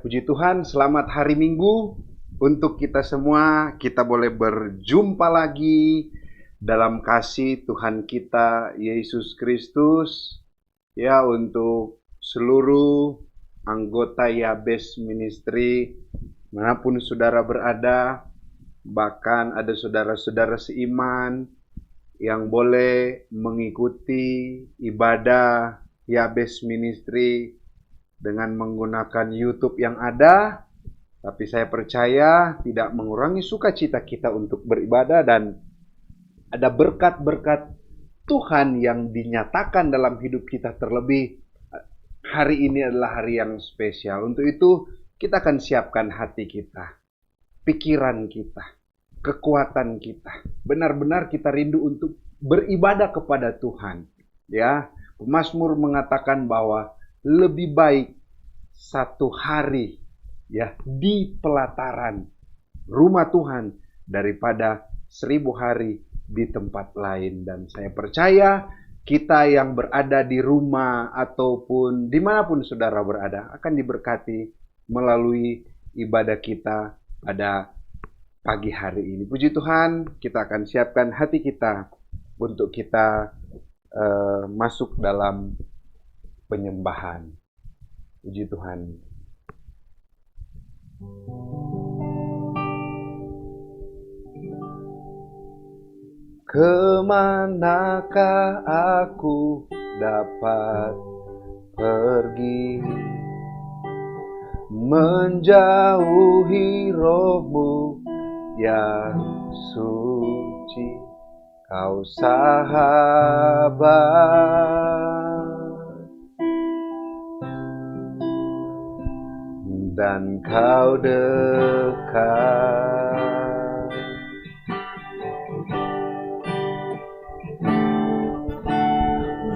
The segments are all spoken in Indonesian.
puji Tuhan, selamat hari Minggu untuk kita semua. Kita boleh berjumpa lagi dalam kasih Tuhan kita Yesus Kristus. Ya, untuk seluruh anggota Yabes Ministry, manapun saudara berada, bahkan ada saudara-saudara seiman yang boleh mengikuti ibadah Yabes Ministry dengan menggunakan YouTube yang ada, tapi saya percaya tidak mengurangi sukacita kita untuk beribadah, dan ada berkat-berkat Tuhan yang dinyatakan dalam hidup kita. Terlebih hari ini adalah hari yang spesial. Untuk itu kita akan siapkan hati kita, pikiran kita, kekuatan kita. Benar-benar kita rindu untuk beribadah kepada Tuhan. Ya, Mazmur mengatakan bahwa lebih baik satu hari ya di pelataran rumah Tuhan daripada 1000 hari di tempat lain. Dan saya percaya kita yang berada di rumah ataupun dimanapun saudara berada akan diberkati melalui ibadah kita pada pagi hari ini. Puji Tuhan, kita akan siapkan hati kita untuk kita masuk dalam penyembahan. Puji Tuhan. Kemanakah aku dapat pergi, menjauhi roh-Mu yang suci, Kau sahabat, dan Kau dekat.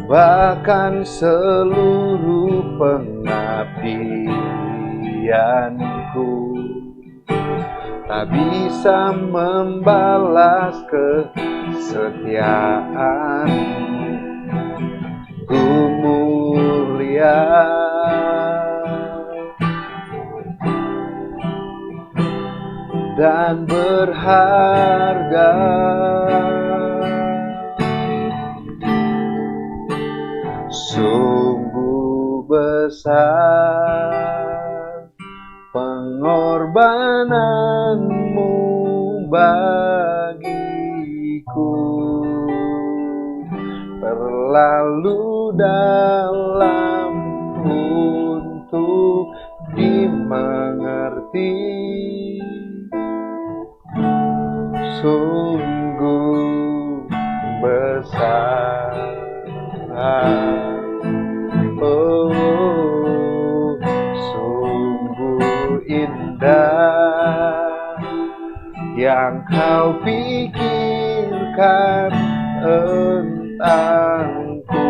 Bahkan seluruh pengabdianku tak bisa membalas kesetiaan. Ku mulia dan berharga, sungguh besar pengorbananmu bagiku, terlalu dalam untuk dimengerti. Sungguh besar, oh, sungguh indah yang Kau pikirkan tentangku,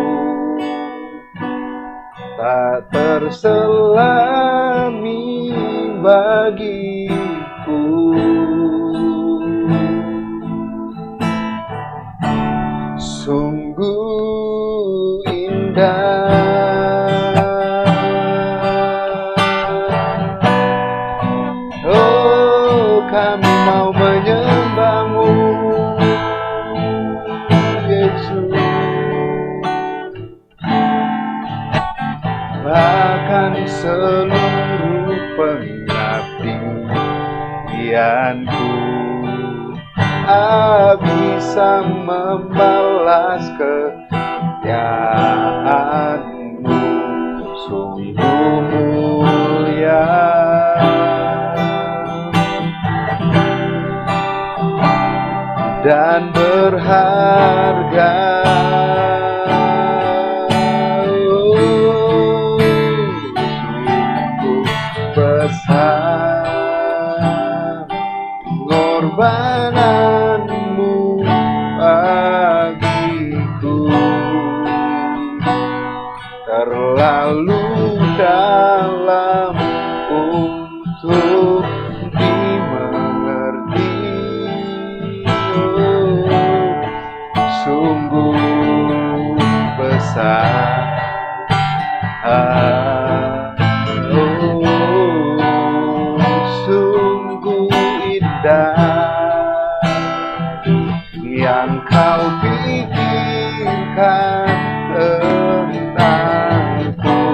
tak terselami bagiku. Sungguh indah, oh kami mau menyembah-Mu Yesus. Bahkan seluruh pengabdianku bisa membalas kesetiaan-Mu, sungguh mulia dan berharga. Oh, sungguh besar pengorbanan-Mu bagiku, terlalu dalam untuk dimengerti. Oh, sungguh besar, oh, kau pikirkan tentangku,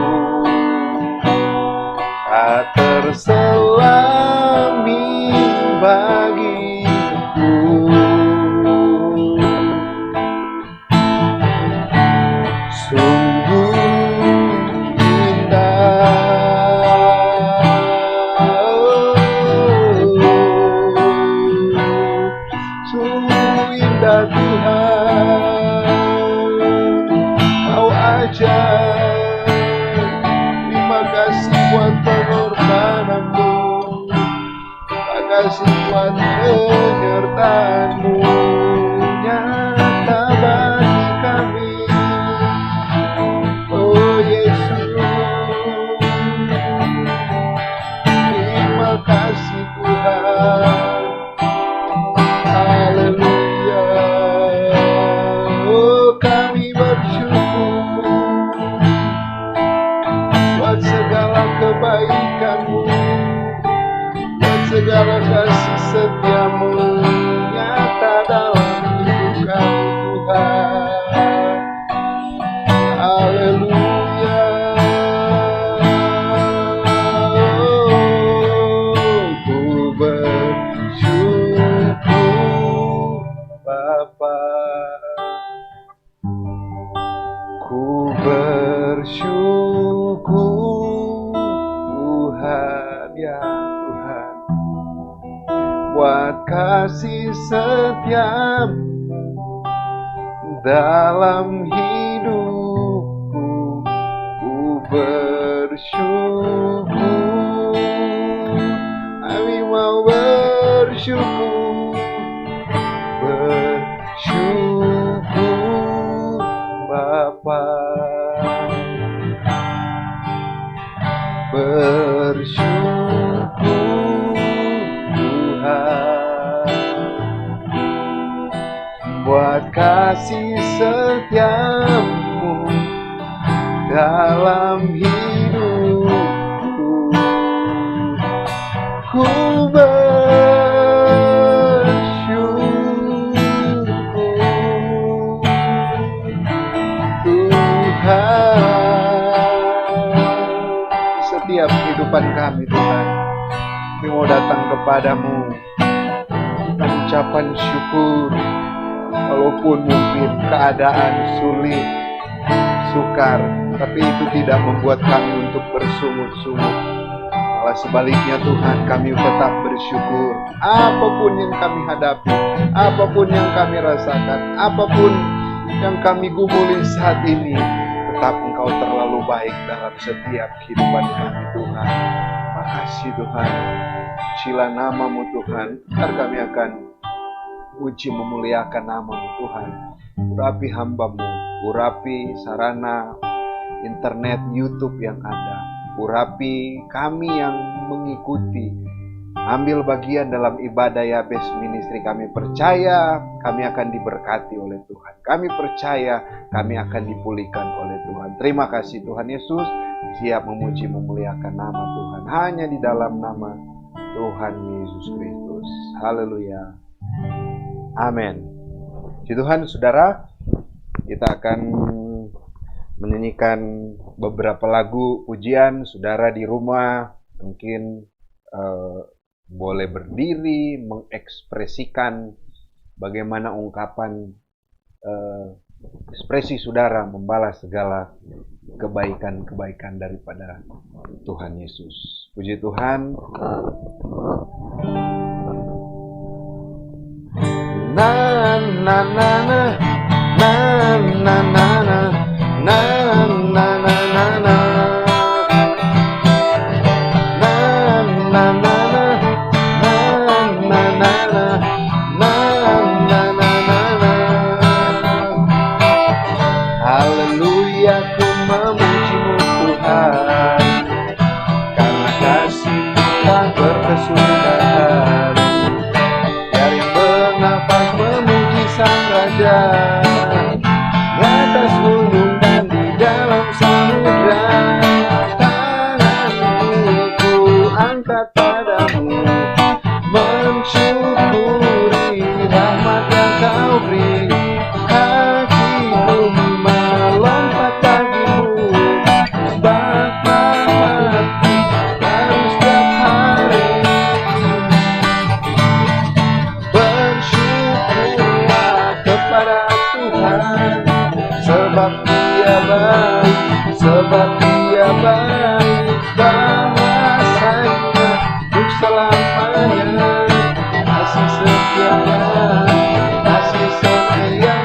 tak terselami bagiku. Sungguh indah Tuhan, Kau ajaib. Terima kasih buat pengorbananmu, terima kasih buat penyertaanmu nyata bagi kami. Oh Yesus, terima kasih Tuhan. Haleluya. Oh, kami bersyukur buat segala kebaikan-Mu, buat segala kasih setia-Mu nyata dalam hidup kami Tuhan. Haleluya. Ku bersyukur Bapa, ku bersyukur Tuhan, ya Tuhan, buat kasih setia-Mu dalam hidupku. Ku bersyukur, kami mau bersyukur, bersyukur Bapa, bersyukur Tuhan, buat kasih setia-Mu dalam hidupku. Ku bersyukur Tuhan. Setiap kehidupan kami Tuhan, kami mau datang kepadamu dengan ucapan syukur. Walaupun mungkin keadaan sulit, sukar, tapi itu tidak membuat kami untuk bersungut-sungut. Malah sebaliknya Tuhan, kami tetap bersyukur. Apapun yang kami hadapi, apapun yang kami rasakan, apapun yang kami gumuli saat ini, tetap Engkau terlalu baik dalam setiap kehidupan kami Tuhan. Makasih Tuhan. Pujilah nama-Mu Tuhan, agar kami akan puji memuliakan nama-Mu Tuhan. Urapi hamba-Mu, urapi sarana internet YouTube yang ada, urapi kami yang mengikuti, ambil bagian dalam ibadah Yabes Ministry. Kami percaya kami akan diberkati oleh Tuhan, kami percaya kami akan dipulihkan oleh Tuhan. Terima kasih Tuhan Yesus, siap memuji memuliakan nama Tuhan hanya di dalam nama Tuhan Yesus Kristus. Haleluya, amin. Puji Tuhan saudara, kita akan menyanyikan beberapa lagu pujian. Saudara di rumah mungkin boleh berdiri mengekspresikan bagaimana ungkapan ekspresi saudara membalas segala kebaikan-kebaikan daripada Tuhan Yesus. Puji Tuhan. Na na na na na na na na na na na na Haleluya, ku memuji-Mu Tuhan, karena kasih-Mu tak berkesudahan. Dari bernafas memuji Sang Raja, di atas gunung dan di dalam samudra. Tanganku ku angkat padamu, mensyukuri rahmat yang Kau beri. Dia baik, sebab Dia baik, bahwasanya untuk selamanya. Kasih setianya, kasih setianya.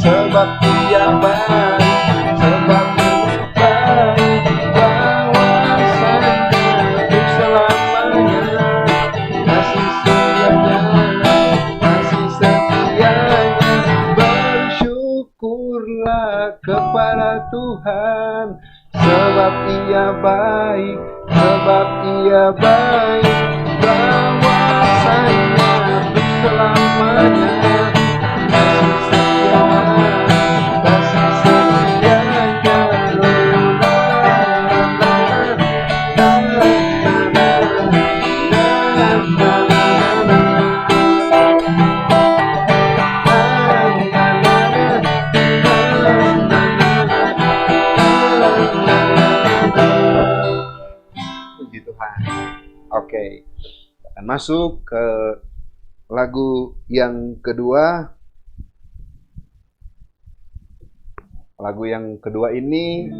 Sebab Dia baik, sebab Dia baik, bahwasanya untuk selamanya. Kasih setianya, kasih setianya. Bersyukurlah kepada Tuhan, sebab Ia baik, sebab Ia baik, bahwasanya untuk selamanya. Puji Tuhan. Oke, akan masuk ke lagu yang kedua. Lagu yang kedua ini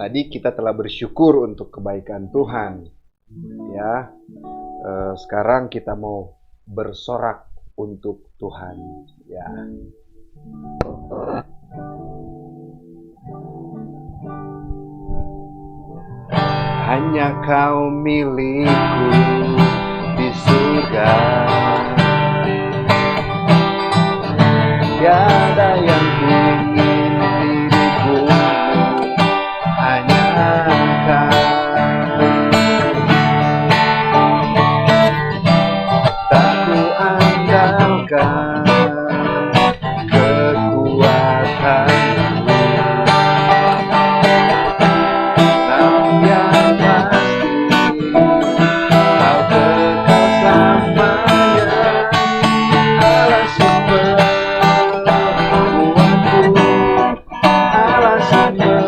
tadi kita telah bersyukur untuk kebaikan Tuhan. Ya, sekarang kita mau bersorak untuk Tuhan. Ya. Hanya Kau milikku di surga, tiada yang ingin diriku, hanya Kau. Tak ku andalkan kekuatanku, namun yang pasti Kau kekal selamanya. Allah sumber kuatku, Allah sumber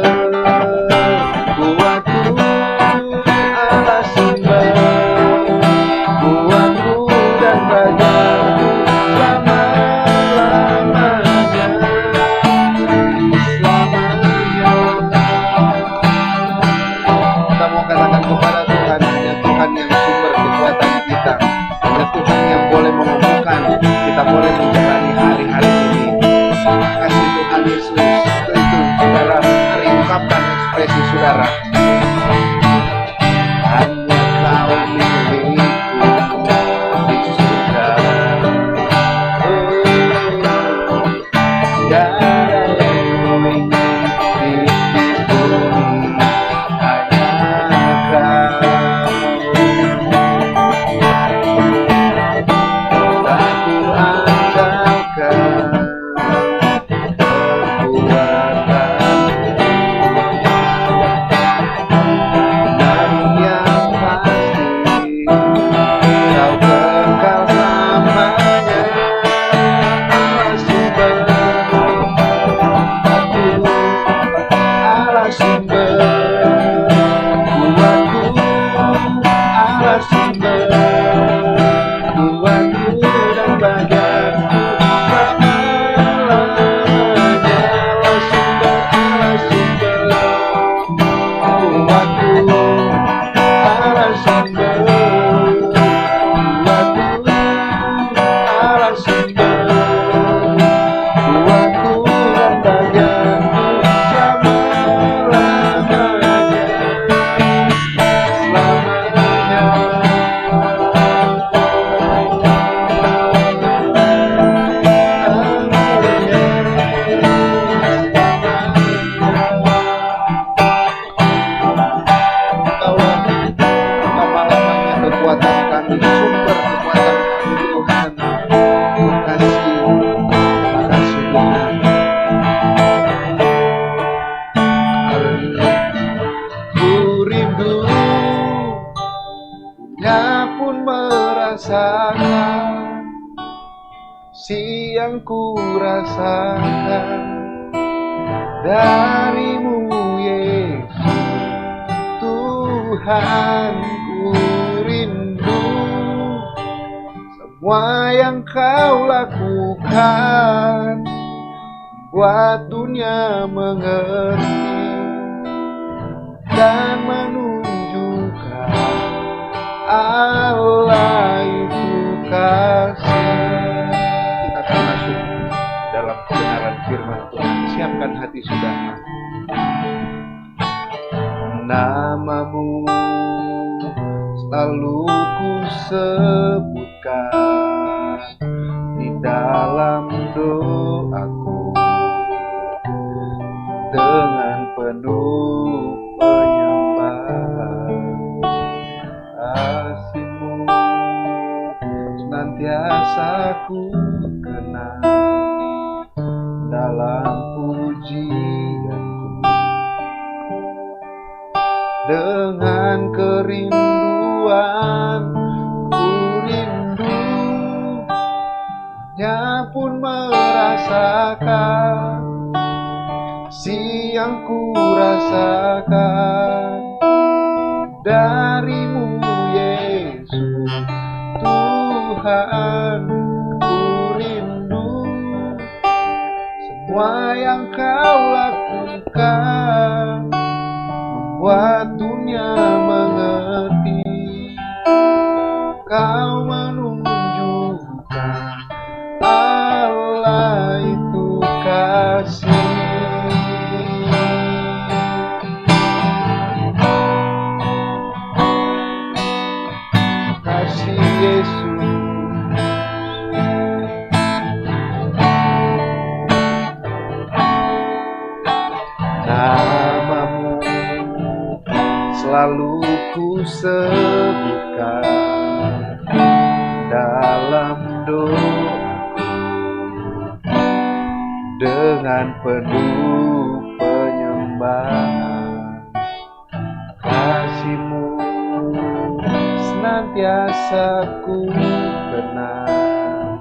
kuatku, Allah sumber kuatku dan bagianku selama-lamanya, selamanya. Kita mau katakan kepada Tuhan, hanya Tuhan yang sumber kekuatan kita, hanya Tuhan yang boleh memampukan kita boleh menjalani hari-hari ini. Terima kasih Tuhan Yesus. Untuk itu saudara, mari ungkapkan ekspresi saudara. Hanya Kau milikku di surga, tiada yang ku ingin di bumi, hanya Kau. Tak ku andalkan namun yang pasti Kau kekal selamanya. Allah sumber kuatku, Allah sumber kuatku, Allah sumber kuatku dan bagianku selama-lamanya. Allah sumber kuatku, Allah sumber kuatku, Allah sumber kuatku dan bagianku selama-lamanya, selamanya. kasih yang ku rasakan darimu Yesus. Tuhan, ku rindu semua yang kau lakukan, buat dunia mengerti dan menunjukkan Allah itu kasih. Kita akan masuk dalam kebenaran firman Tuhan. Siapkan hati saudara. Namamu selalu ku sebutkan di dalam doaku, dengan penuh penyembahan. Kasih-Mu senantiasa ku kenang dalam pujianku. Dengan kerinduan ku rindu, nya pun merasakan kasih yang ku rasakan darimu Yesus. Tuhan, ku rindu semua yang kau lakukan, buat dunia mengerti kau menunjukkan Allah itu kasih. Kasih Yesus, namamu selalu ku sebutkan dalam doaku, dengan penuh penyembahan. Kasih-Mu senantiasa ku kenang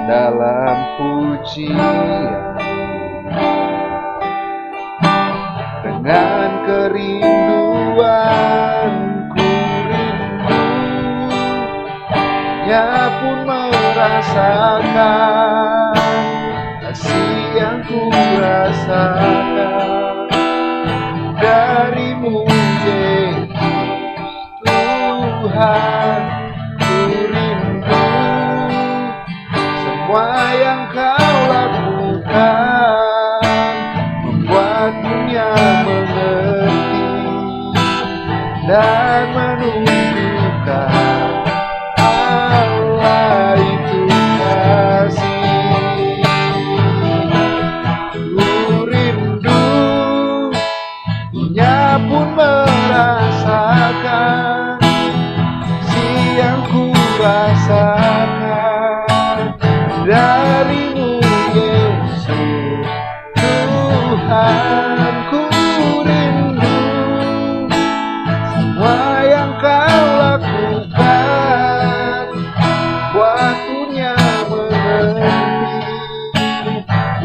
dalam pujian. Dengan kerinduan ku rindu, nya pun merasakan kasih yang ku rasakan darimu Yesus. Tuhan, ku rindu semua yang kau lakukan, membuat dunia mengerti dan menunjukkan Allah itu kasih. Ku rindu, nya pun merasakan kasih yang ku rasakan darimu Yesus. Tuhan, ku rindu semua yang kau lakukan, buat dunia mengerti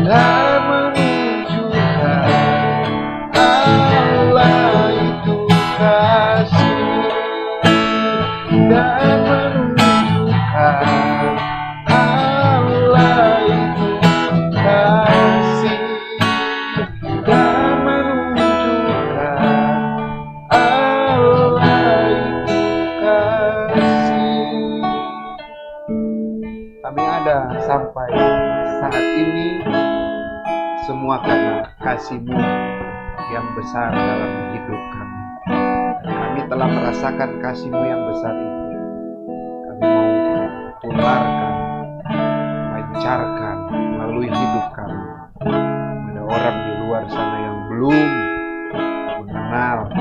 dan menunjukkan Allah itu kasih, dan menunjukkan Allah itu kasih, dan menunjukkan Allah itu kasih. Kami ada sampai saat ini semua karena kasih-Mu yang besar dalam hidup kami. Kami telah merasakan kasih-Mu yang besar itu. Kami mau tularkan, lancarkan melalui hidup kami. Ada orang di luar sana yang belum mengenal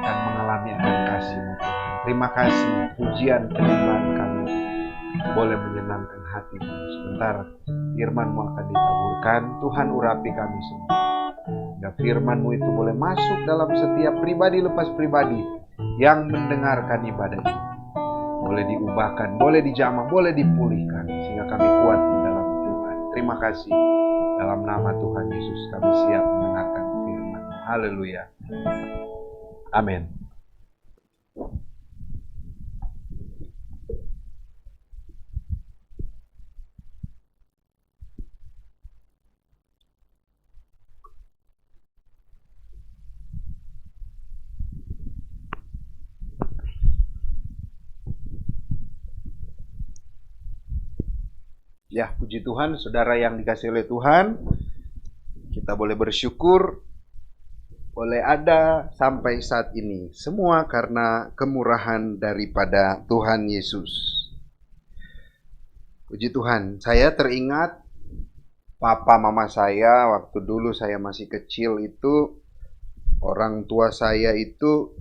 dan mengalami akan kasih-Mu Tuhan. Terima kasih, pujian penyembahan kami boleh menyenangkan hati-Mu. Sebentar firman-Mu akan ditaburkan. Tuhan, urapi kami semua, hingga firman-Mu itu boleh masuk dalam setiap pribadi lepas pribadi yang mendengarkan ibadah ini. Boleh diubahkan, boleh dijamah, boleh dipulihkan, sehingga kami kuat di terima kasih. Dalam nama Tuhan Yesus kami siap mendengarkan firman. Haleluya. Amin. Ya, puji Tuhan, saudara yang dikasihi oleh Tuhan, kita boleh bersyukur, boleh ada sampai saat ini. Semua karena kemurahan daripada Tuhan Yesus. Puji Tuhan, saya teringat papa mama saya waktu dulu saya masih kecil itu, orang tua saya itu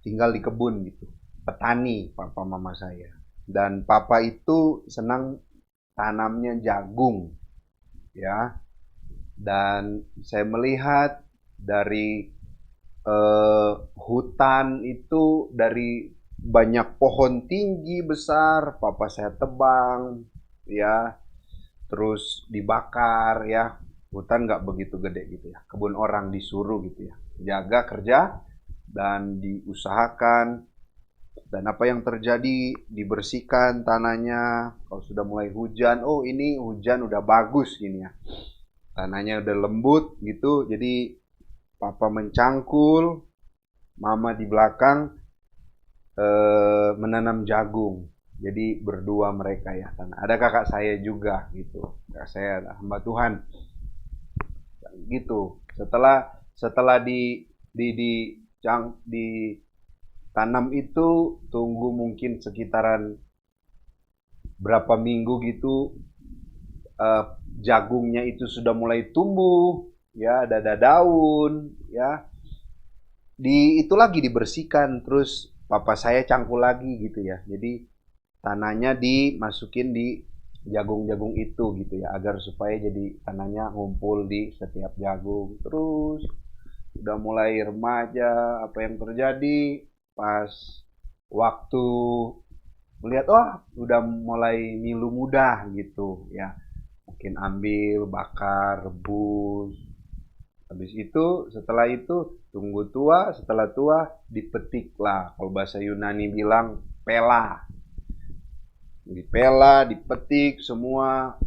tinggal di kebun gitu, petani papa mama saya. Dan papa itu senang tanamnya jagung, ya. Dan saya melihat dari hutan itu, dari banyak pohon tinggi besar, papa saya tebang, ya. Terus dibakar, ya. Hutan nggak begitu gede gitu ya. Kebun orang disuruh gitu ya. Jaga, kerja, dan diusahakan. Dan apa yang terjadi, dibersihkan tanahnya. Kalau sudah mulai hujan, oh ini hujan udah bagus ini ya, tanahnya udah lembut gitu. Jadi papa mencangkul, mama di belakang menanam jagung. Jadi berdua mereka ya. Ada kakak saya juga gitu, kakak saya hamba Tuhan gitu. Setelah tanam itu, tunggu mungkin sekitaran berapa minggu gitu, jagungnya itu sudah mulai tumbuh, ya, ada daun, ya. Itu lagi dibersihkan, terus papa saya cangkul lagi gitu ya. Jadi tanahnya dimasukin di jagung-jagung itu gitu ya, agar supaya jadi tanahnya ngumpul di setiap jagung. Terus udah mulai remaja, apa yang terjadi? Pas waktu melihat, udah mulai nilu mudah gitu ya, mungkin ambil, bakar, rebus. Habis itu, setelah itu tunggu tua, setelah tua dipetik lah. Kalau bahasa Yunani bilang pela. Dipela, dipetik semua.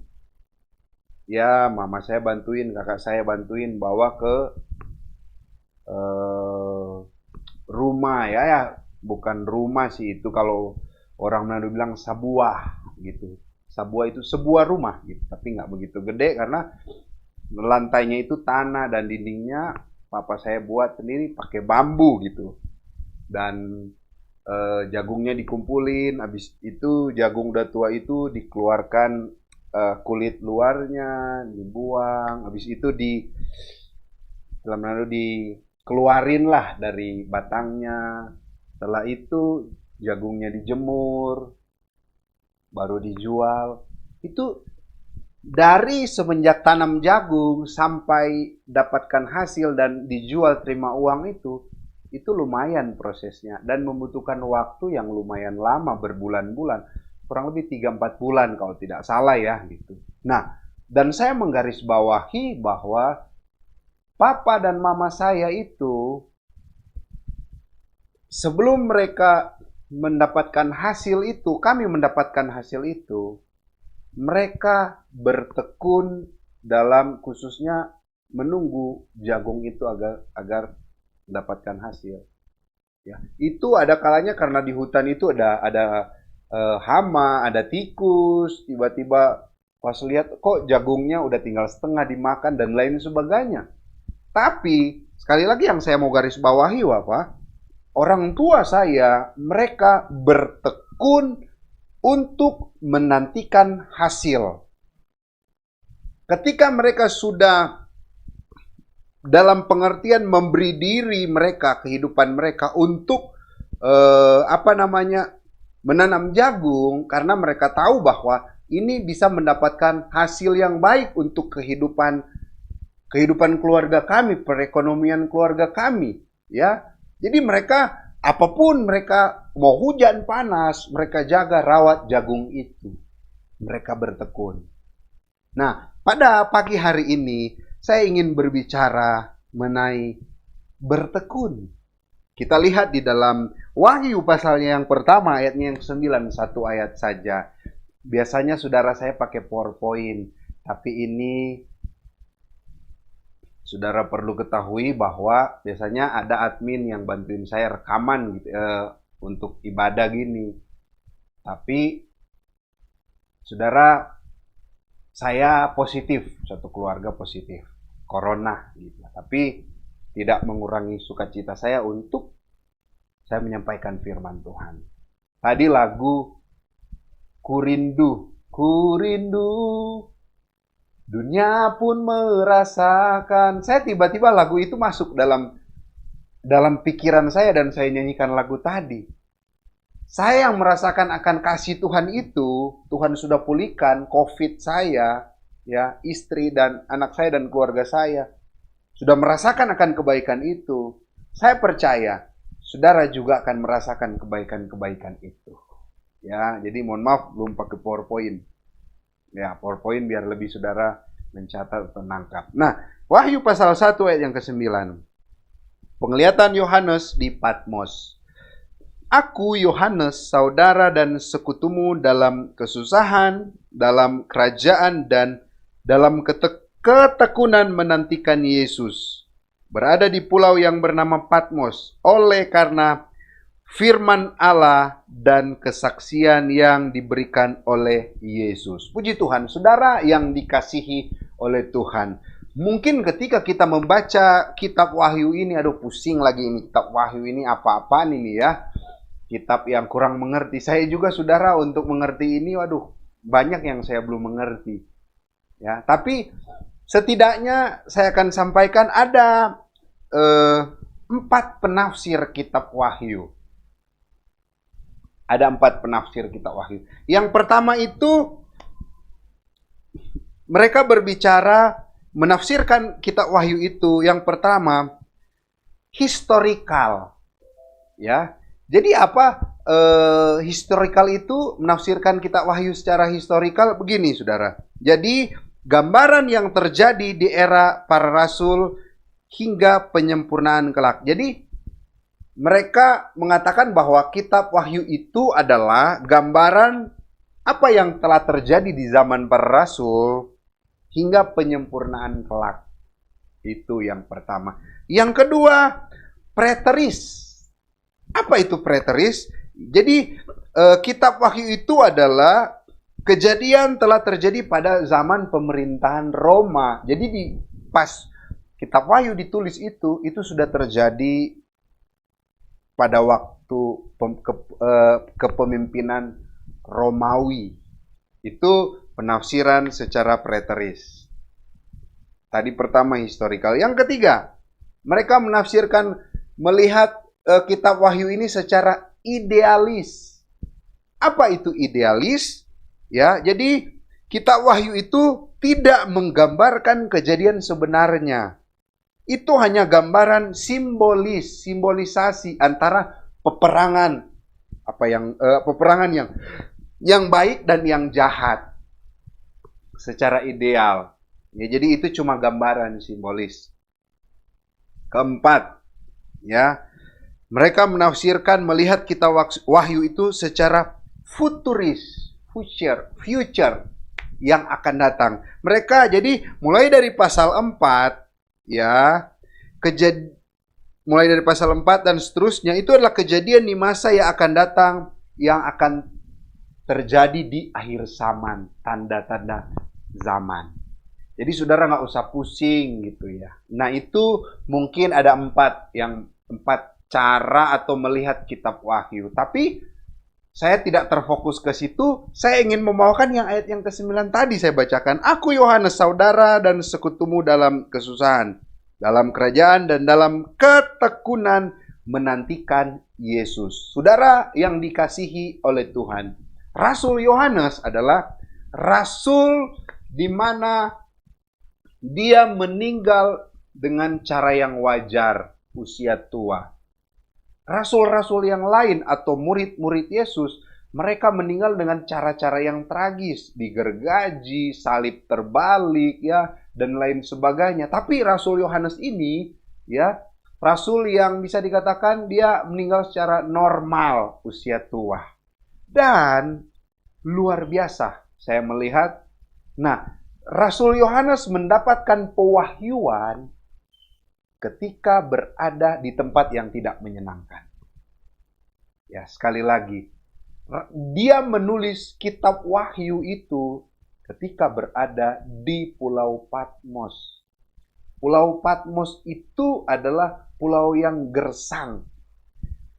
Ya, mama saya bantuin, kakak saya bantuin bawa ke rumah ya, bukan rumah sih itu, kalau orang Manado bilang sabuah gitu. Sabuah itu sebuah rumah gitu, tapi nggak begitu gede karena lantainya itu tanah dan dindingnya papa saya buat sendiri pakai bambu gitu. Dan jagungnya dikumpulin, habis itu jagung udah tua itu dikeluarkan kulit luarnya, dibuang, habis itu dalam Manado keluarin lah dari batangnya. Setelah itu jagungnya dijemur, baru dijual. Itu dari semenjak tanam jagung sampai dapatkan hasil dan dijual terima uang itu lumayan prosesnya dan membutuhkan waktu yang lumayan lama, berbulan-bulan, kurang lebih 3-4 bulan kalau tidak salah ya gitu. Nah, dan saya menggarisbawahi bahwa papa dan mama saya itu sebelum mereka mendapatkan hasil itu, kami mendapatkan hasil itu, mereka bertekun dalam khususnya menunggu jagung itu agar mendapatkan hasil. Ya, itu ada kalanya karena di hutan itu ada hama, ada tikus, tiba-tiba pas lihat kok jagungnya udah tinggal setengah dimakan dan lain sebagainya. Tapi sekali lagi yang saya mau garis bawahi, Bapak, orang tua saya, mereka bertekun untuk menantikan hasil. Ketika mereka sudah dalam pengertian memberi diri mereka, kehidupan mereka untuk menanam jagung, karena mereka tahu bahwa ini bisa mendapatkan hasil yang baik untuk kehidupan keluarga kami, perekonomian keluarga kami, ya. Jadi mereka, apapun mereka, mau hujan panas, mereka jaga rawat jagung itu. Mereka bertekun. Nah, pada pagi hari ini saya ingin berbicara mengenai bertekun. Kita lihat di dalam Wahyu pasalnya yang pertama, ayatnya yang 9, satu ayat saja. Biasanya saudara saya pakai PowerPoint, tapi ini saudara perlu ketahui bahwa biasanya ada admin yang bantuin saya rekaman gitu, untuk ibadah gini. Tapi saudara, saya positif, satu keluarga positif corona gitu. Tapi tidak mengurangi sukacita saya untuk saya menyampaikan firman Tuhan. Tadi lagu Kurindu, kurindu, dunia pun merasakan. Saya tiba-tiba lagu itu masuk dalam pikiran saya dan saya nyanyikan lagu tadi. Saya yang merasakan akan kasih Tuhan itu, Tuhan sudah pulihkan COVID saya, ya, istri dan anak saya dan keluarga saya. Sudah merasakan akan kebaikan itu. Saya percaya, saudara juga akan merasakan kebaikan-kebaikan itu. Ya, jadi mohon maaf belum pakai PowerPoint. Ya, PowerPoint biar lebih saudara mencatat atau nangkap. Nah, Wahyu pasal 1 ayat yang ke-9. Penglihatan Yohanes di Patmos. Aku, Yohanes, saudara dan sekutumu dalam kesusahan, dalam kerajaan, dan dalam ketekunan menantikan Yesus. Berada di pulau yang bernama Patmos, oleh karena firman Allah dan kesaksian yang diberikan oleh Yesus. Puji Tuhan, saudara yang dikasihi oleh Tuhan. Mungkin ketika kita membaca kitab Wahyu ini, aduh pusing lagi ini kitab Wahyu ini apa-apaan ini ya. Kitab yang kurang mengerti. Saya juga saudara untuk mengerti ini, waduh, banyak yang saya belum mengerti. Ya, tapi setidaknya saya akan sampaikan ada 4 penafsir kitab Wahyu. Ada 4 penafsir kitab Wahyu. Yang pertama itu mereka berbicara menafsirkan kitab Wahyu itu. Yang pertama historical, ya. Jadi apa historical itu menafsirkan kitab Wahyu secara historical begini, saudara. Jadi gambaran yang terjadi di era para rasul hingga penyempurnaan kelak. Jadi mereka mengatakan bahwa kitab Wahyu itu adalah gambaran apa yang telah terjadi di zaman para rasul hingga penyempurnaan kelak. Itu yang pertama. Yang kedua, preteris. Apa itu preteris? Jadi kitab Wahyu itu adalah kejadian telah terjadi pada zaman pemerintahan Roma. Jadi pas kitab Wahyu ditulis itu sudah terjadi pada waktu kepemimpinan Romawi. Itu penafsiran secara preteris. Tadi pertama historical. Yang ketiga, mereka menafsirkan melihat kitab Wahyu ini secara idealis. Apa itu idealis? Ya, jadi kitab Wahyu itu tidak menggambarkan kejadian sebenarnya. Itu hanya gambaran simbolisasi antara peperangan peperangan yang baik dan yang jahat secara ideal. Ya, jadi itu cuma gambaran simbolis. Keempat, ya, mereka menafsirkan melihat kitab Wahyu itu secara futuris, future yang akan datang. Mereka jadi mulai dari pasal 4, ya, mulai dari pasal 4 dan seterusnya itu adalah kejadian di masa yang akan datang, yang akan terjadi di akhir zaman, tanda-tanda zaman. Jadi saudara nggak usah pusing gitu ya. Nah itu mungkin ada 4 cara atau melihat kitab Wahyu. Tapi saya tidak terfokus ke situ. Saya ingin membawakan yang ayat yang ke-9 tadi saya bacakan. Aku Yohanes, saudara dan sekutumu dalam kesusahan, dalam kerajaan, dan dalam ketekunan menantikan Yesus. Saudara yang dikasihi oleh Tuhan, Rasul Yohanes adalah rasul di mana dia meninggal dengan cara yang wajar, usia tua. Rasul-rasul yang lain atau murid-murid Yesus Mereka meninggal dengan cara-cara yang tragis, digergaji, salib terbalik, ya, dan lain sebagainya. Tapi Rasul Yohanes ini, ya, rasul yang bisa dikatakan dia meninggal secara normal, usia tua. Dan luar biasa, saya melihat. Nah, Rasul Yohanes mendapatkan pewahyuan ketika berada di tempat yang tidak menyenangkan. Ya, sekali lagi, dia menulis kitab Wahyu itu ketika berada di Pulau Patmos. Pulau Patmos itu adalah pulau yang gersang.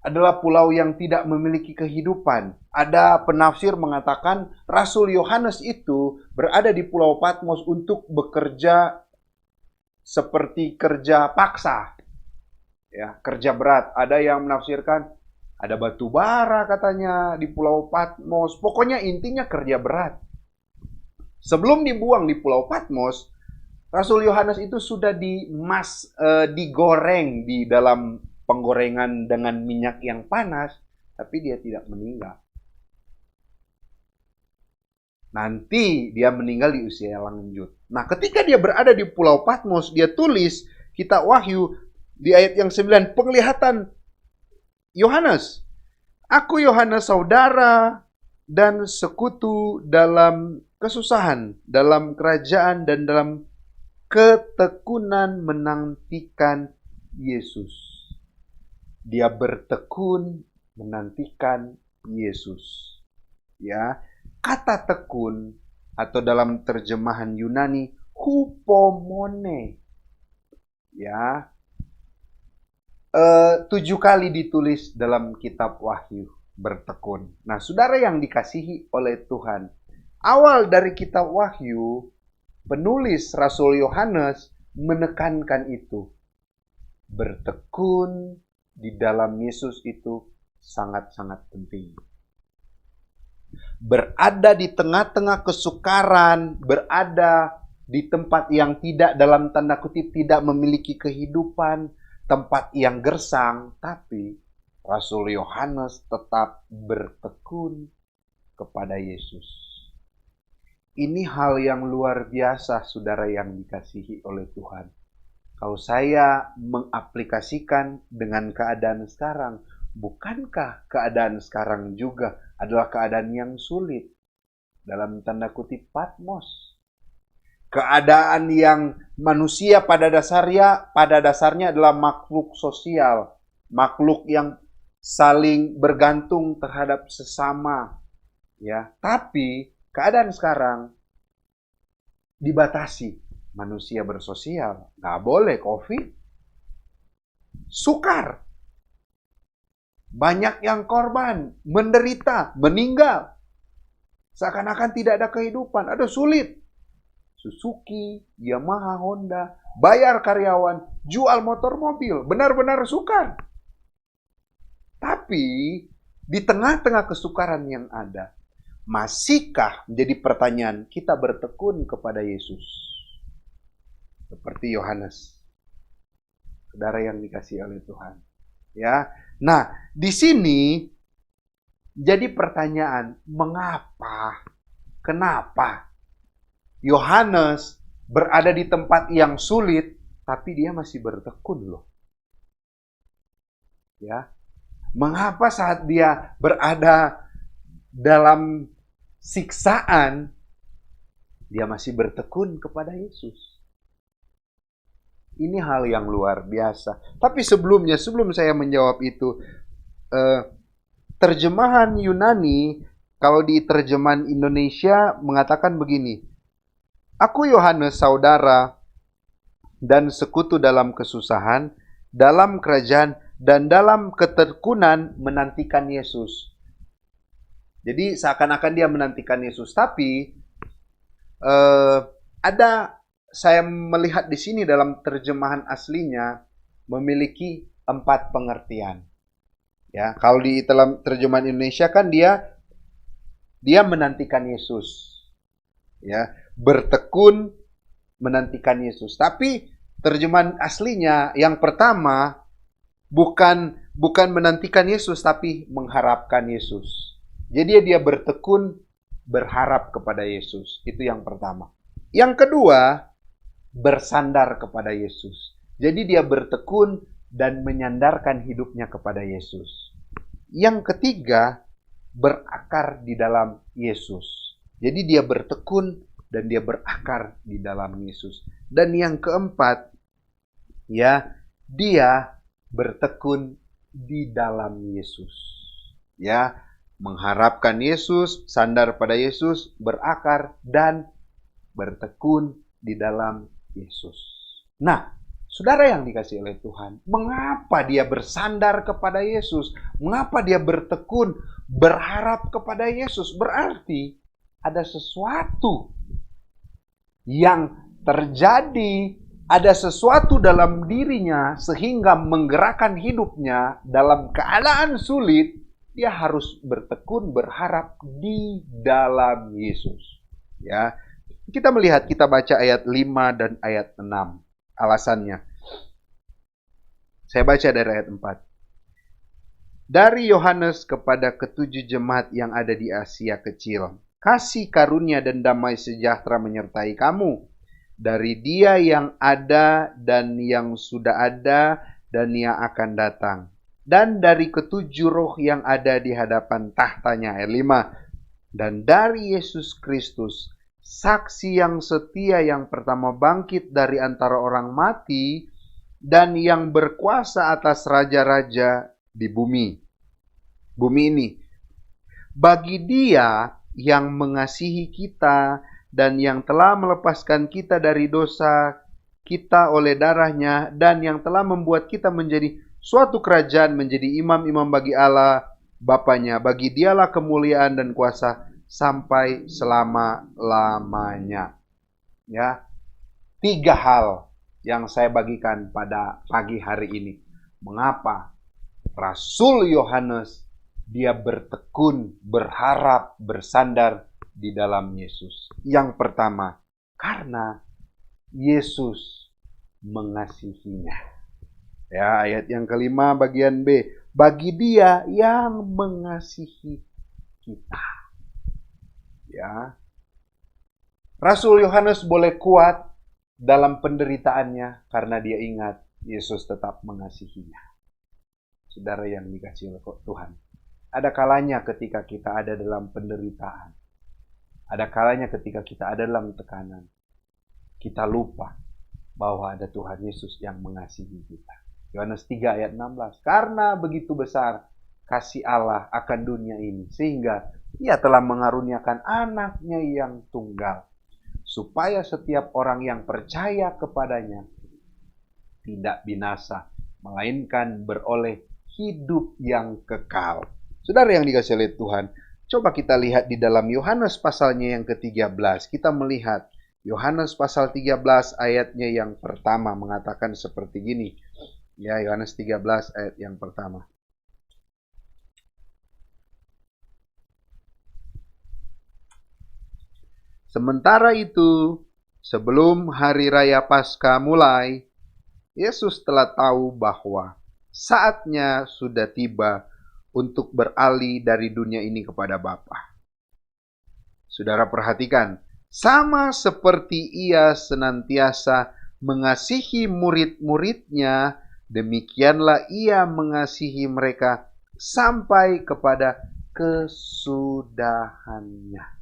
Adalah pulau yang tidak memiliki kehidupan. Ada penafsir mengatakan Rasul Yohanes itu berada di Pulau Patmos untuk bekerja seperti kerja paksa. Ya, kerja berat. Ada yang menafsirkan ada batu bara katanya di Pulau Patmos. Pokoknya intinya kerja berat. Sebelum dibuang di Pulau Patmos, Rasul Yohanes itu sudah digoreng di dalam penggorengan dengan minyak yang panas, tapi dia tidak meninggal. Nanti dia meninggal di usia yang lanjut. Nah, ketika dia berada di Pulau Patmos, dia tulis kitab Wahyu di ayat yang 9, penglihatan Yohanes. Aku Yohanes saudara dan sekutu dalam kesusahan, dalam kerajaan dan dalam ketekunan menantikan Yesus. Dia bertekun menantikan Yesus. Ya, kata tekun atau dalam terjemahan Yunani hupomone. Ya, 7 kali ditulis dalam kitab Wahyu, bertekun. Nah, saudara yang dikasihi oleh Tuhan, awal dari kitab Wahyu, penulis Rasul Yohanes menekankan itu. Bertekun di dalam Yesus itu sangat-sangat penting. Berada di tengah-tengah kesukaran, berada di tempat yang tidak, dalam tanda kutip, tidak memiliki kehidupan, tempat yang gersang, tapi Rasul Yohanes tetap bertekun kepada Yesus. Ini hal yang luar biasa, saudara yang dikasihi oleh Tuhan. Kalau saya mengaplikasikan dengan keadaan sekarang, bukankah keadaan sekarang juga adalah keadaan yang sulit? Dalam tanda kutip Patmos. Keadaan yang manusia pada dasarnya adalah makhluk sosial, makhluk yang saling bergantung terhadap sesama, ya. Tapi keadaan sekarang dibatasi, manusia bersosial, nggak boleh COVID, sukar, banyak yang korban, menderita, meninggal, seakan-akan tidak ada kehidupan, ada sulit. Suzuki, Yamaha, Honda, bayar karyawan, jual motor mobil, benar-benar sukar. Tapi di tengah-tengah kesukaran yang ada, masihkah, menjadi pertanyaan, kita bertekun kepada Yesus? Seperti Yohanes, saudara yang dikasihi oleh Tuhan. Ya, nah di sini jadi pertanyaan, mengapa? Kenapa Yohanes berada di tempat yang sulit, tapi dia masih bertekun loh. Ya, mengapa saat dia berada dalam siksaan, dia masih bertekun kepada Yesus? Ini hal yang luar biasa. Tapi sebelum saya menjawab itu, terjemahan Yunani, kalau di terjemahan Indonesia mengatakan begini, aku Yohanes saudara dan sekutu dalam kesusahan, dalam kerajaan, dan dalam ketekunan menantikan Yesus. Jadi seakan-akan dia menantikan Yesus. Tapi saya melihat di sini dalam terjemahan aslinya memiliki 4 pengertian. Ya, kalau di dalam terjemahan Indonesia kan dia menantikan Yesus. Ya, bertekun menantikan Yesus. Tapi terjemahan aslinya yang pertama bukan menantikan Yesus, tapi mengharapkan Yesus. Jadi dia bertekun berharap kepada Yesus. Itu yang pertama. Yang kedua, bersandar kepada Yesus. Jadi dia bertekun dan menyandarkan hidupnya kepada Yesus. Yang ketiga, berakar di dalam Yesus. Jadi dia bertekun dan dia berakar di dalam Yesus. Dan yang keempat, ya, dia bertekun di dalam Yesus. Ya, mengharapkan Yesus, sandar pada Yesus, berakar dan bertekun di dalam Yesus. Nah, saudara yang dikasihi oleh Tuhan, mengapa dia bersandar kepada Yesus? Mengapa dia bertekun, berharap kepada Yesus? Berarti ada sesuatu yang terjadi, ada sesuatu dalam dirinya sehingga menggerakkan hidupnya dalam keadaan sulit. Dia harus bertekun, berharap di dalam Yesus. Ya, kita melihat, kita baca ayat 5 dan ayat 6. Alasannya. Saya baca dari ayat 4. Dari Yohanes kepada ketujuh jemaat yang ada di Asia Kecil. Kasih karunia dan damai sejahtera menyertai kamu. Dari Dia yang ada dan yang sudah ada dan yang akan datang. Dan dari ketujuh roh yang ada di hadapan tahtanya. Ayat 5. Dan dari Yesus Kristus, saksi yang setia yang pertama bangkit dari antara orang mati dan yang berkuasa atas raja-raja di bumi ini. Bagi Dia yang mengasihi kita dan yang telah melepaskan kita dari dosa kita oleh darahnya dan yang telah membuat kita menjadi suatu kerajaan, menjadi imam-imam bagi Allah Bapanya. Bagi Dialah kemuliaan dan kuasa sampai selama-lamanya. Ya, 3 hal yang saya bagikan pada pagi hari ini. Mengapa Rasul Yohanes dia bertekun, berharap, bersandar di dalam Yesus? Yang pertama, karena Yesus mengasihinya. Ya, ayat yang kelima bagian B. Bagi Dia yang mengasihi kita. Ya. Rasul Yohanes boleh kuat dalam penderitaannya karena dia ingat Yesus tetap mengasihinya. Saudara yang dikasihi oleh Tuhan, ada kalanya ketika kita ada dalam penderitaan, ada kalanya ketika kita ada dalam tekanan, kita lupa bahwa ada Tuhan Yesus yang mengasihi kita. Yohanes 3 ayat 16. Karena begitu besar kasih Allah akan dunia ini, sehingga Ia telah mengaruniakan anaknya yang tunggal, supaya setiap orang yang percaya kepadanya tidak binasa, melainkan beroleh hidup yang kekal. Saudara yang dikasihi oleh Tuhan, coba kita lihat di dalam Yohanes pasalnya yang ke-13. Kita melihat Yohanes pasal 13 ayatnya yang pertama mengatakan seperti gini. Ya, Yohanes 13 ayat yang pertama. Sementara itu, sebelum hari raya Paskah mulai, Yesus telah tahu bahwa saatnya sudah tiba untuk beralih dari dunia ini kepada Bapa. Saudara perhatikan, sama seperti Ia senantiasa mengasihi murid-muridnya, demikianlah Ia mengasihi mereka sampai kepada kesudahannya.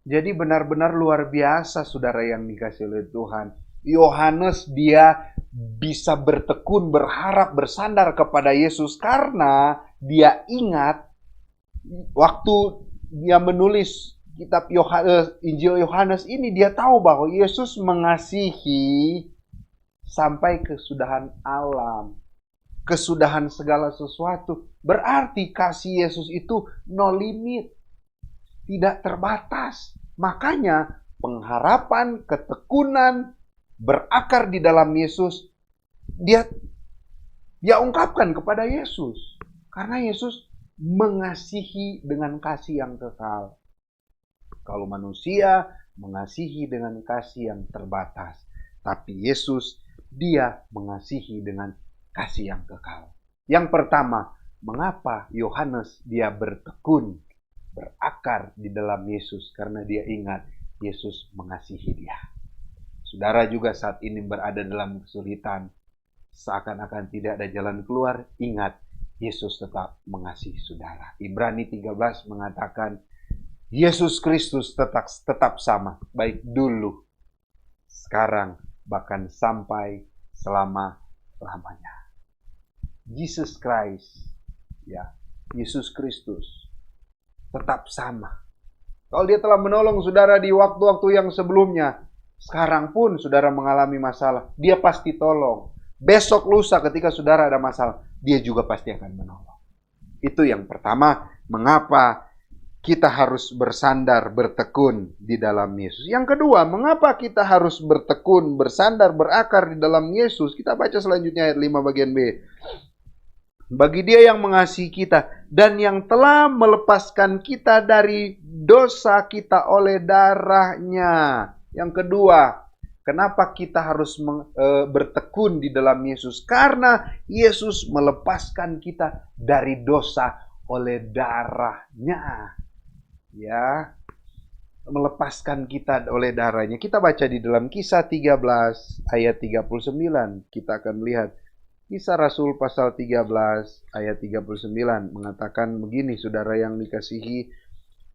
Jadi benar-benar luar biasa saudara yang dikasihi oleh Tuhan. Yohanes dia bisa bertekun, berharap, bersandar kepada Yesus karena dia ingat waktu dia menulis kitab Injil Yohanes ini, dia tahu bahwa Yesus mengasihi sampai kesudahan alam, kesudahan segala sesuatu. Berarti kasih Yesus itu no limit, tidak terbatas. Makanya pengharapan, ketekunan, berakar di dalam Yesus, dia ungkapkan kepada Yesus. Karena Yesus mengasihi dengan kasih yang kekal. Kalau manusia mengasihi dengan kasih yang terbatas, tapi Yesus dia mengasihi dengan kasih yang kekal. Yang pertama, Mengapa Yohanes dia bertekun, berakar di dalam Yesus? Karena dia ingat Yesus mengasihi dia. Saudara juga saat ini berada dalam kesulitan, seakan-akan tidak ada jalan keluar, ingat Yesus tetap mengasihi saudara. Ibrani 13 mengatakan Yesus Kristus tetap sama, baik dulu, sekarang, bahkan sampai selama-lamanya. Jesus Christ, ya, Yesus Kristus tetap sama. Kalau dia telah menolong saudara di waktu-waktu yang sebelumnya, sekarang pun saudara mengalami masalah, dia pasti tolong. Besok lusa ketika saudara ada masalah, dia juga pasti akan menolong. Itu yang pertama, mengapa kita harus bersandar, bertekun di dalam Yesus. Yang kedua, mengapa kita harus bertekun, bersandar, berakar di dalam Yesus? Kita baca selanjutnya ayat 5 bagian B. Bagi dia yang mengasihi kita dan yang telah melepaskan kita dari dosa kita oleh darahnya. Yang kedua, kenapa kita harus bertekun di dalam Yesus? Karena Yesus melepaskan kita dari dosa oleh darahnya. Ya, melepaskan kita oleh darahnya. Kita baca di dalam Kisah 13 ayat 39. Kita akan melihat Kisah Rasul pasal 13 ayat 39 mengatakan begini, saudara yang dikasihi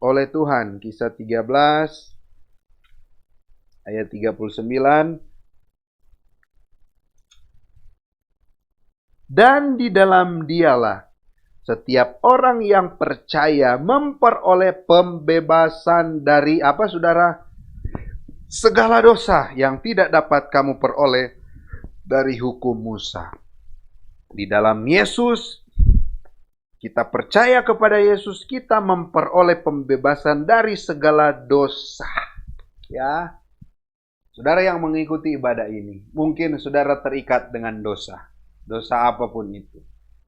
oleh Tuhan. Kisah 13 ayat 39. Dan di dalam dialah setiap orang yang percaya memperoleh pembebasan dari apa, saudara? Segala dosa yang tidak dapat kamu peroleh dari hukum Musa. Di dalam Yesus, kita percaya kepada Yesus, kita memperoleh pembebasan dari segala dosa. Ya, saudara yang mengikuti ibadah ini, mungkin saudara terikat dengan dosa. Dosa apapun itu.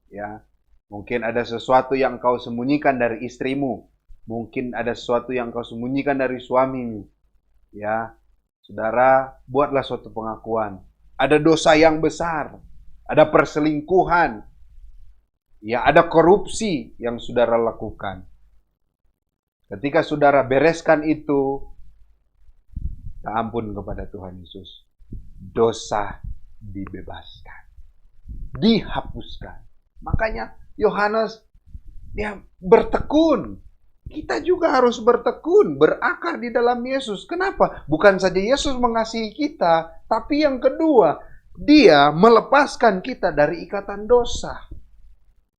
Ya, mungkin ada sesuatu yang kau sembunyikan dari istrimu. Mungkin ada sesuatu yang kau sembunyikan dari suamimu. Ya, saudara, buatlah suatu pengakuan. Ada dosa yang besar. Ada perselingkuhan. Ya, ada korupsi yang saudara lakukan. Ketika saudara bereskan itu, minta ampun kepada Tuhan Yesus. Dosa dibebaskan. Dihapuskan. Makanya Yohanes dia bertekun. Kita juga harus bertekun, berakar di dalam Yesus. Kenapa? Bukan saja Yesus mengasihi kita, tapi yang kedua, dia melepaskan kita dari ikatan dosa.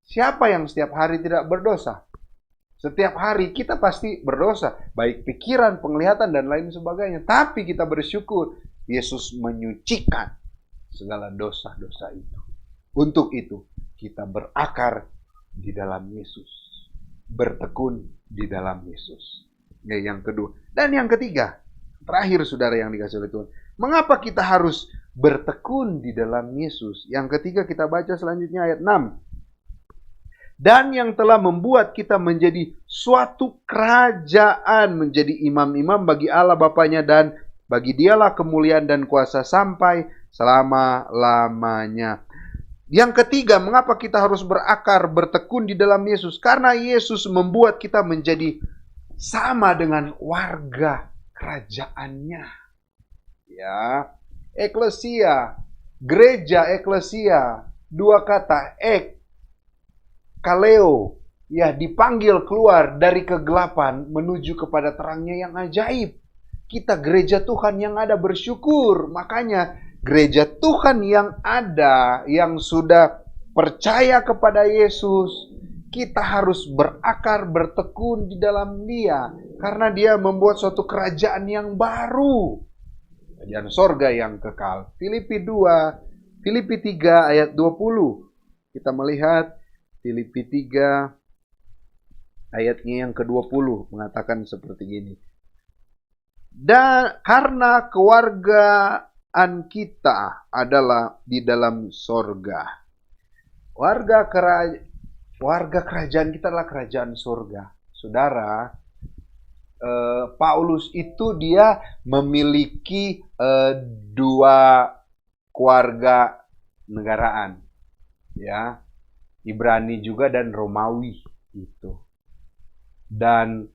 Siapa yang setiap hari tidak berdosa? Setiap hari kita pasti berdosa, baik pikiran, penglihatan, dan lain sebagainya. Tapi kita bersyukur, Yesus menyucikan segala dosa-dosa itu. Untuk itu, kita berakar di dalam Yesus. Bertekun di dalam Yesus. Ya, yang kedua. Dan yang ketiga, terakhir saudara yang dikasih oleh Tuhan. Mengapa kita harus bertekun di dalam Yesus? Yang ketiga kita baca selanjutnya ayat 6. Dan yang telah membuat kita menjadi suatu kerajaan, menjadi imam-imam bagi Allah Bapanya, dan bagi dialah kemuliaan dan kuasa sampai selama-lamanya. Yang ketiga, mengapa kita harus berakar, bertekun di dalam Yesus? Karena Yesus membuat kita menjadi sama dengan warga kerajaannya. Ya, eklesia, gereja eklesia, dua kata, kaleo, ya, dipanggil keluar dari kegelapan menuju kepada terangnya yang ajaib. Kita gereja Tuhan yang ada, bersyukur. Makanya gereja Tuhan yang ada, yang sudah percaya kepada Yesus, kita harus berakar, bertekun di dalam Dia. Karena Dia membuat suatu kerajaan yang baru. Kerajaan sorga yang kekal. Filipi 3 ayat 20. Kita melihat Filipi 3 ayatnya yang ke-20 mengatakan seperti ini. Dan karena kewargaan kita adalah di dalam sorga. Warga kerajaan kita adalah kerajaan sorga. Saudara, Paulus itu dia memiliki dua keluarga negaraan. Ya. Ibrani juga dan Romawi gitu. Dan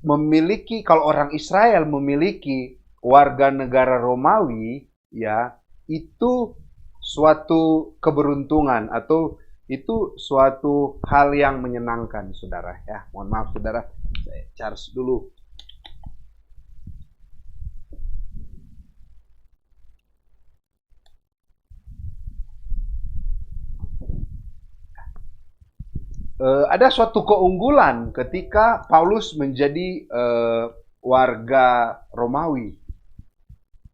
memiliki, kalau orang Israel memiliki warga negara Romawi, ya, itu suatu keberuntungan atau itu suatu hal yang menyenangkan, saudara. Ya, mohon maaf, saudara, saya charge dulu. Ada suatu keunggulan ketika Paulus menjadi warga Romawi.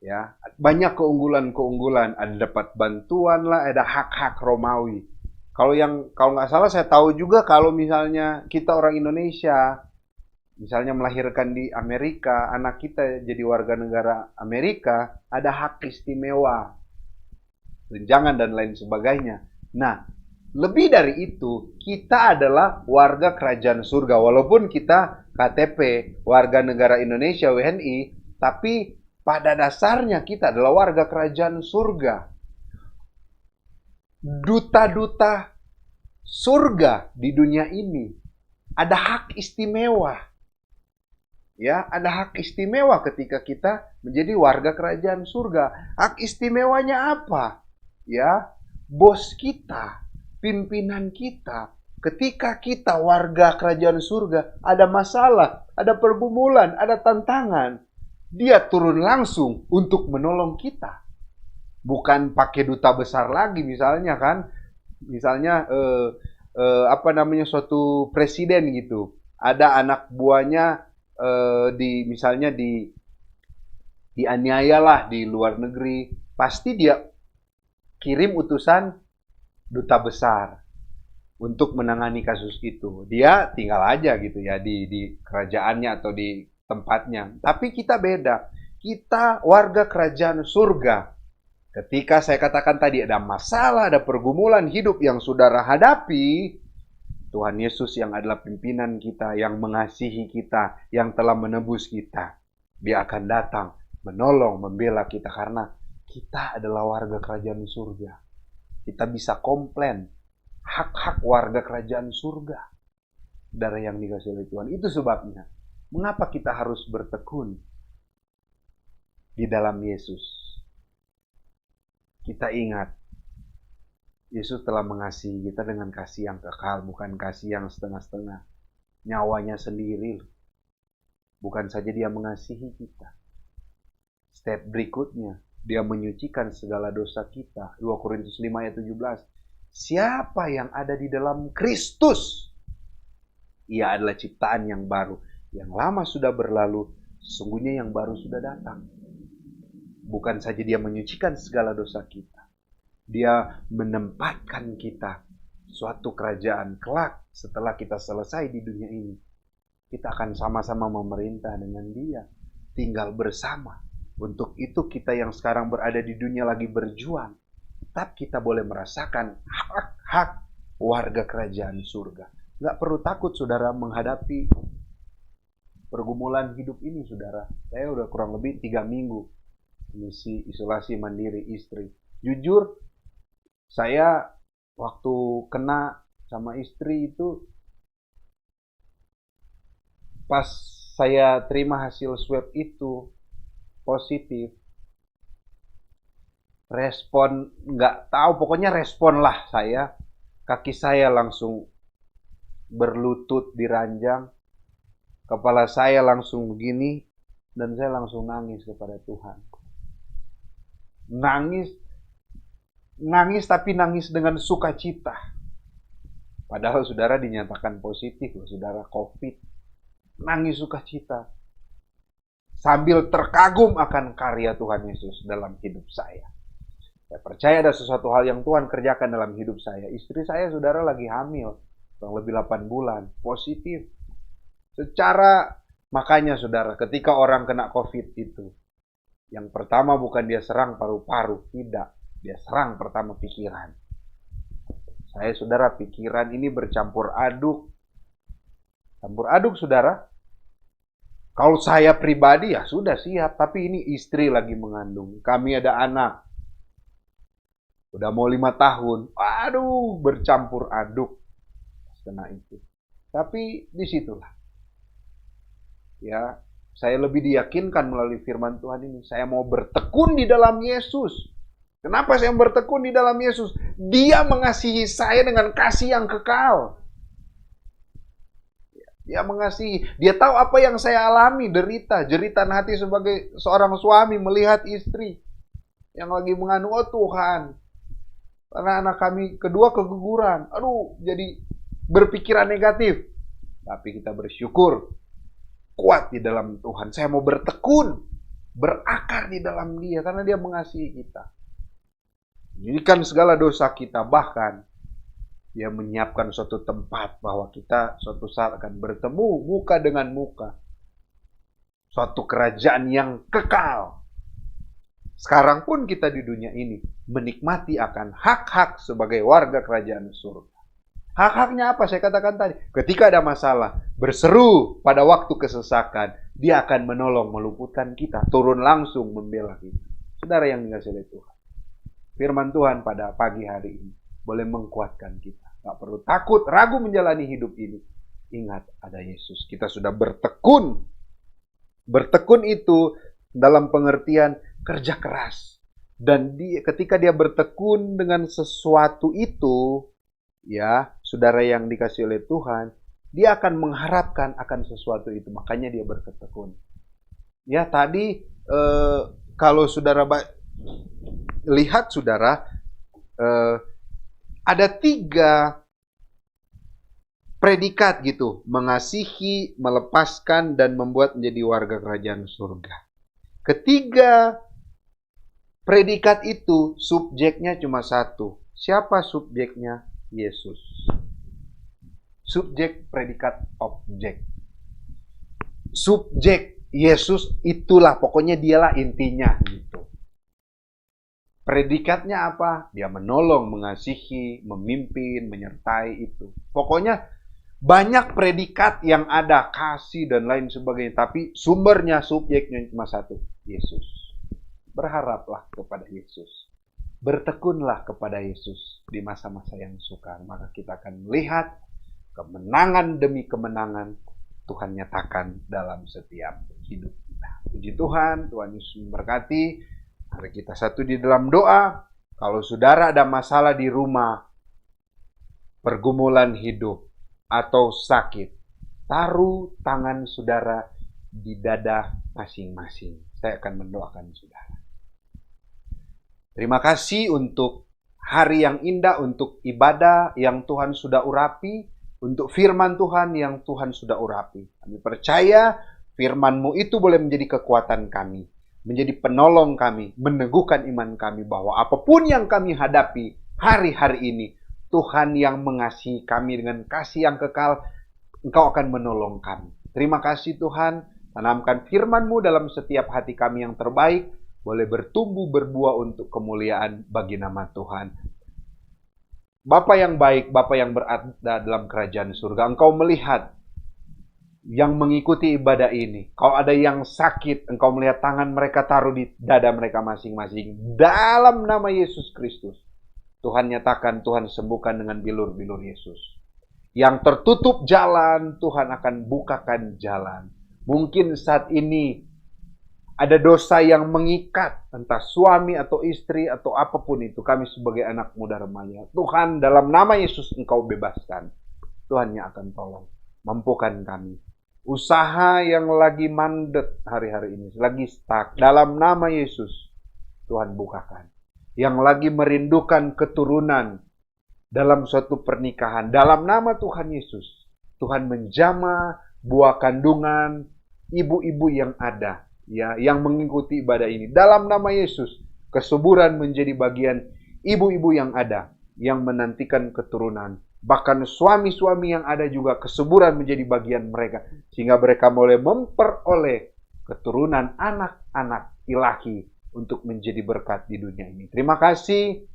Ya, banyak keunggulan-keunggulan, ada dapat bantuan lah, ada hak-hak Romawi. Kalau nggak salah saya tahu juga kalau misalnya kita orang Indonesia, misalnya melahirkan di Amerika, anak kita jadi warga negara Amerika, ada hak istimewa, tunjangan dan lain sebagainya. Nah, lebih dari itu, kita adalah warga kerajaan surga. Walaupun kita KTP warga negara Indonesia WNI, tapi pada dasarnya kita adalah warga kerajaan surga. Duta-duta surga di dunia ini ada hak istimewa. Ya, ada hak istimewa ketika kita menjadi warga kerajaan surga. Hak istimewanya apa? Ya, bos kita, pimpinan kita, ketika kita warga kerajaan surga, ada masalah, ada pergumulan, ada tantangan, dia turun langsung untuk menolong kita. Bukan pakai duta besar lagi misalnya kan. Misalnya suatu presiden gitu. Ada anak buahnya misalnya dianiaya lah di luar negeri. Pasti dia kirim utusan duta besar untuk menangani kasus itu. Dia tinggal aja gitu ya di kerajaannya atau di tempatnya. Tapi kita beda. Kita warga kerajaan surga. Ketika saya katakan tadi ada masalah, ada pergumulan hidup yang saudara hadapi, Tuhan Yesus yang adalah pimpinan kita, yang mengasihi kita, yang telah menebus kita, Dia akan datang, menolong, membela kita karena kita adalah warga kerajaan surga. Kita bisa komplain hak-hak warga kerajaan surga. Saudara yang dikasihi oleh Tuhan, itu sebabnya mengapa kita harus bertekun di dalam Yesus? Kita ingat, Yesus telah mengasihi kita dengan kasih yang kekal, bukan kasih yang setengah-setengah. Nyawanya sendiri. Bukan saja Dia mengasihi kita. Step berikutnya, Dia menyucikan segala dosa kita. 2 Korintus 5 ayat 17. Siapa yang ada di dalam Kristus? Ia adalah ciptaan yang baru. Yang lama sudah berlalu, sesungguhnya yang baru sudah datang. Bukan saja Dia menyucikan segala dosa kita, Dia menempatkan kita suatu kerajaan kelak setelah kita selesai di dunia ini. Kita akan sama-sama memerintah dengan Dia, tinggal bersama. Untuk itu kita yang sekarang berada di dunia lagi berjuang, tetap kita boleh merasakan hak-hak warga kerajaan surga. Gak perlu takut saudara menghadapi pergumulan hidup ini, saudara. Saya udah kurang lebih 3 minggu misi isolasi mandiri istri. Jujur, saya waktu kena sama istri itu, pas saya terima hasil swab itu positif, respon nggak tahu, pokoknya respon lah saya. Kaki saya langsung berlutut di ranjang, kepala saya langsung begini, dan saya langsung nangis kepada Tuhan. Nangis tapi nangis dengan sukacita. Padahal saudara dinyatakan positif loh, saudara COVID. Nangis sukacita. Sambil terkagum akan karya Tuhan Yesus dalam hidup saya. Saya percaya ada sesuatu hal yang Tuhan kerjakan dalam hidup saya. Istri saya, saudara, lagi hamil. Kurang lebih 8 bulan. Positif. Makanya saudara, ketika orang kena COVID itu, yang pertama bukan dia serang paru-paru. Tidak. Dia serang pertama pikiran. Saya, saudara, pikiran ini bercampur aduk. Campur aduk, saudara. Kalau saya pribadi ya sudah siap. Tapi ini istri lagi mengandung. Kami ada anak. Udah mau 5 tahun, aduh bercampur aduk kena itu. Tapi disitulah, ya, saya lebih diyakinkan melalui firman Tuhan ini. Saya mau bertekun di dalam Yesus. Kenapa saya bertekun di dalam Yesus? Dia mengasihi saya dengan kasih yang kekal. Dia mengasihi. Dia tahu apa yang saya alami, derita, jeritan hati sebagai seorang suami melihat istri yang lagi mengandung. Oh Tuhan, karena anak kami kedua keguguran. Aduh, jadi berpikiran negatif. Tapi kita bersyukur, kuat di dalam Tuhan. Saya mau bertekun, berakar di dalam Dia, karena Dia mengasihi kita. Jadikan segala dosa kita, bahkan Dia menyiapkan suatu tempat bahwa kita suatu saat akan bertemu muka dengan muka. Suatu kerajaan yang kekal. Sekarang pun kita di dunia ini menikmati akan hak-hak sebagai warga kerajaan surga. Hak-haknya apa? Saya katakan tadi. Ketika ada masalah, berseru pada waktu kesesakan, Dia akan menolong, meluputkan kita, turun langsung membela kita. Saudara yang dikasihi oleh Tuhan, firman Tuhan pada pagi hari ini boleh mengkuatkan kita. Gak perlu takut, ragu menjalani hidup ini. Ingat, ada Yesus. Kita sudah bertekun. Bertekun itu dalam pengertian kerja keras. Dan ketika dia bertekun dengan sesuatu itu, ya, saudara yang dikasihi oleh Tuhan, dia akan mengharapkan akan sesuatu itu. Makanya dia bertekun. Ya, tadi kalau saudara lihat, saudara, ada 3 predikat gitu. Mengasihi, melepaskan, dan membuat menjadi warga kerajaan surga. Ketiga predikat itu subjeknya cuma satu. Siapa subjeknya? Yesus. Subjek, predikat, objek. Subjek Yesus itulah, pokoknya dialah intinya gitu. Predikatnya apa? Dia menolong, mengasihi, memimpin, menyertai itu. Pokoknya banyak predikat yang ada, kasih dan lain sebagainya. Tapi sumbernya, subjeknya cuma satu, Yesus. Berharaplah kepada Yesus. Bertekunlah kepada Yesus di masa-masa yang sukar. Maka kita akan melihat kemenangan demi kemenangan Tuhan nyatakan dalam setiap hidup kita. Puji Tuhan, Tuhan Yesus memberkati. Mari kita satu di dalam doa. Kalau saudara ada masalah di rumah, pergumulan hidup, atau sakit, taruh tangan saudara di dada masing-masing. Saya akan mendoakan saudara. Terima kasih untuk hari yang indah, untuk ibadah yang Tuhan sudah urapi, untuk firman Tuhan yang Tuhan sudah urapi. Kami percaya firman-Mu itu boleh menjadi kekuatan kami, menjadi penolong kami, meneguhkan iman kami bahwa apapun yang kami hadapi hari-hari ini, Tuhan yang mengasihi kami dengan kasih yang kekal, Engkau akan menolong kami. Terima kasih Tuhan, tanamkan firman-Mu dalam setiap hati kami yang terbaik, boleh bertumbuh berbuah untuk kemuliaan bagi nama Tuhan. Bapa yang baik, Bapa yang berada dalam kerajaan surga, Engkau melihat yang mengikuti ibadah ini. Kalau ada yang sakit, Engkau melihat tangan mereka taruh di dada mereka masing-masing. Dalam nama Yesus Kristus, Tuhan nyatakan, Tuhan sembuhkan dengan bilur-bilur Yesus. Yang tertutup jalan, Tuhan akan bukakan jalan. Mungkin saat ini ada dosa yang mengikat, entah suami atau istri atau apapun itu, kami sebagai anak muda remaja, Tuhan dalam nama Yesus Engkau bebaskan. Tuhan yang akan tolong, mampukan kami. Usaha yang lagi mandet hari-hari ini, lagi stuck, dalam nama Yesus Tuhan bukakan. Yang lagi merindukan keturunan dalam suatu pernikahan, dalam nama Tuhan Yesus, Tuhan menjamah buah kandungan ibu-ibu yang ada, ya, yang mengikuti ibadah ini. Dalam nama Yesus, kesuburan menjadi bagian ibu-ibu yang ada, yang menantikan keturunan. Bahkan suami-suami yang ada juga kesuburan menjadi bagian mereka, sehingga mereka boleh memperoleh keturunan anak-anak ilahi untuk menjadi berkat di dunia ini. Terima kasih,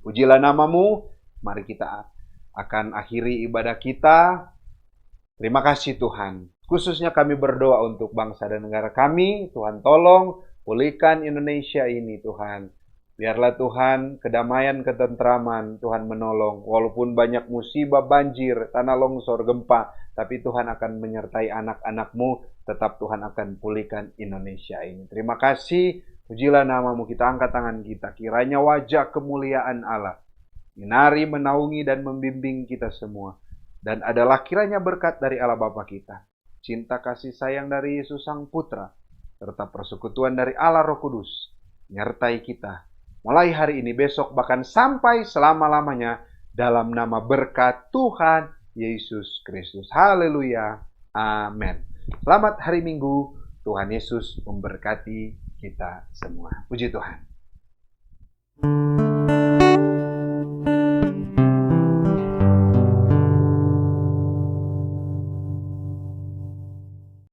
pujilah nama-Mu. Mari kita akan akhiri ibadah kita. Terima kasih Tuhan. Khususnya kami berdoa untuk bangsa dan negara kami. Tuhan tolong pulihkan Indonesia ini Tuhan. Biarlah Tuhan kedamaian, ketentraman, Tuhan menolong. Walaupun banyak musibah, banjir, tanah longsor, gempa, tapi Tuhan akan menyertai anak-anak-Mu, tetap Tuhan akan pulihkan Indonesia ini. Terima kasih, pujilah nama-Mu, kita angkat tangan kita. Kiranya wajah kemuliaan Allah menari, menaungi, dan membimbing kita semua. Dan adalah kiranya berkat dari Allah Bapa kita, cinta kasih sayang dari Yesus Sang Putra, serta persekutuan dari Allah Roh Kudus, menyertai kita mulai hari ini, besok, bahkan sampai selama-lamanya, dalam nama berkat Tuhan Yesus Kristus. Haleluya. Amin. Selamat hari Minggu. Tuhan Yesus memberkati kita semua. Puji Tuhan.